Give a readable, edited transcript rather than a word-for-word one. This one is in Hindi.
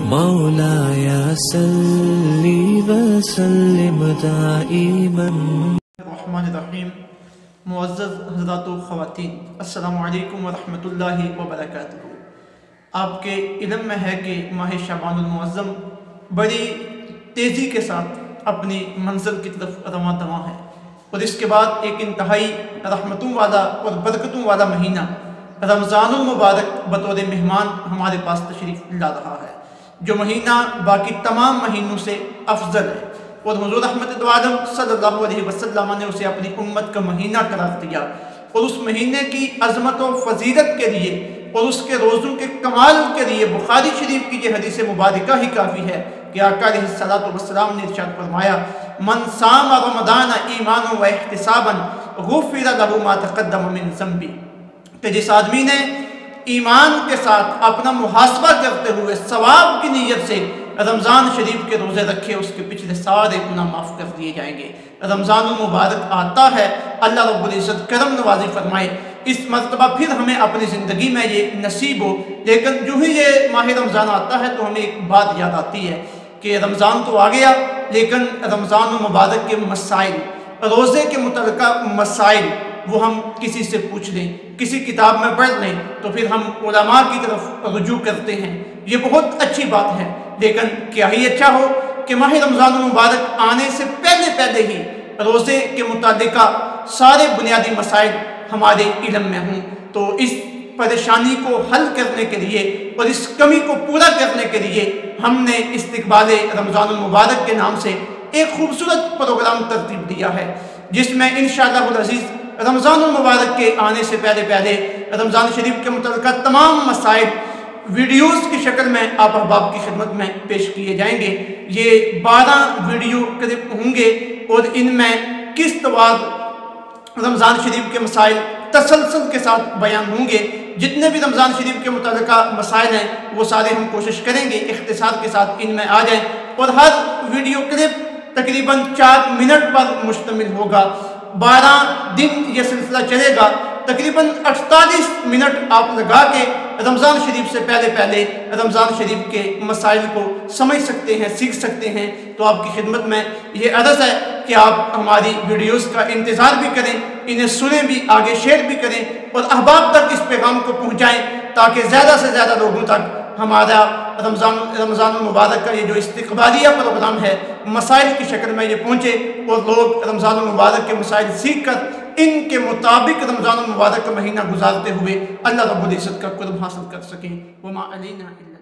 मौलाया सल्ली व सल्लिम दाइमन। रहमानिर्रहीम। मुअज़्ज़ज़ हज़रात व ख़वातीन, अस्सलामु अलैकुम व रहमतुल्लाहि व बरकातुहू। आपके इल्म में है कि माह शाबानुल मुअज़्ज़म बड़ी तेज़ी के साथ अपनी मंजिल की तरफ रवां दवां है और इसके बाद एक इंतहाई रहमतों वाला और बरकतों वाला महीना रमज़ानुल मुबारक बतौर मेहमान हमारे पास तशरीफ़ ला रहा है, जो महीना बाकी तमाम महीनों से अफजल है और हुज़ूर रहमत दो आलम सल्लल्लाहु अलैहि वसल्लम ने उसे अपनी उम्मत का महीना करार दिया। और उस महीने की अज़मत और फजीलत के लिए और उसके रोज़ों के कमाल के लिए बुखारी शरीफ की ये हदीस मुबारका ही काफ़ी है कि आका अलैहिस्सलातु वस्सलाम ने इरशाद फरमाया, मन साम रमदान ईमानन व इहतिसाबन गुफ़िर लहू मा तक़द्दम मिन ज़ंबी। कि जिस आदमी ने ईमान के साथ अपना मुहासबा करते हुए सवाब की नीयत से रमज़ान शरीफ के रोज़े रखे, उसके पिछले सारे गुनाह माफ़ कर दिए जाएंगे। रमज़ानुल मुबारक आता है, अल्लाह रब्बुल इज़्ज़त करम नवाज़ी फरमाए, इस मरतबा फिर हमें अपनी ज़िंदगी में ये नसीब हो। लेकिन जो ही ये माह रमज़ान आता है तो हमें एक बात याद आती है कि रमज़ान तो आ गया, लेकिन रमज़ानुल मुबारक के मसाइल, रोज़े के मुतल्लिक़ा मसाइल वो हम किसी से पूछ लें, किसी किताब में पढ़ लें तो फिर हम उलमा की तरफ रुजू करते हैं। ये बहुत अच्छी बात है, लेकिन क्या ही अच्छा हो कि माह रमज़ानुल मुबारक आने से पहले पहले ही रोज़े के मुतालिका सारे बुनियादी मसाइल हमारे इल्म में हों। तो इस परेशानी को हल करने के लिए और इस कमी को पूरा करने के लिए हमने इस्तकबाल रमज़ानुल मुबारक के नाम से एक खूबसूरत प्रोग्राम तरतीब दिया है, जिसमें इंशाअल्लाहुल अज़ीज़ रमज़ानुल मुबारक के आने से पहले पहले रमज़ान शरीफ के मुतल्लिक़ा तमाम मसाइल वीडियोज़ की शक्ल में आप अहबाब की खिदमत में पेश किए जाएंगे। ये 12 वीडियो क्लिप होंगे और इनमें किस्तवार रमज़ान शरीफ के मसाइल तसलसल के साथ बयान होंगे। जितने भी रमज़ान शरीफ के मुतल्लिक़ा मसाइल हैं वो सारे हम कोशिश करेंगे इख्तिसार के साथ इनमें आ जाएँ और हर वीडियो क्लिप तकरीबन 4 मिनट पर मुश्तमिल होगा। 12 दिन ये सिलसिला चलेगा। तकरीबन 48 मिनट आप लगा के रमज़ान शरीफ से पहले पहले रमज़ान शरीफ के मसाइल को समझ सकते हैं, सीख सकते हैं। तो आपकी खिदमत में ये अर्ज़ है कि आप हमारी वीडियोस का इंतज़ार भी करें, इन्हें सुने भी, आगे शेयर भी करें और अहबाब तक इस पैगाम को पहुँचाएँ ताकि ज़्यादा से ज़्यादा लोगों तक हमारा रमज़ानुल मुबारक का ये जो इस्तकबालिया प्रोग्राम है मसाइल की शक्ल में ये पहुँचे और लोग रमज़ानुल मुबारक के मसाइल सीख कर इनके मुताबिक रमज़ानुल मुबारक का महीना गुजारते हुए अल्लाह रब्बुल इज़्ज़त का कुर्ब हासिल कर सकें। वमा अलैना इल्ला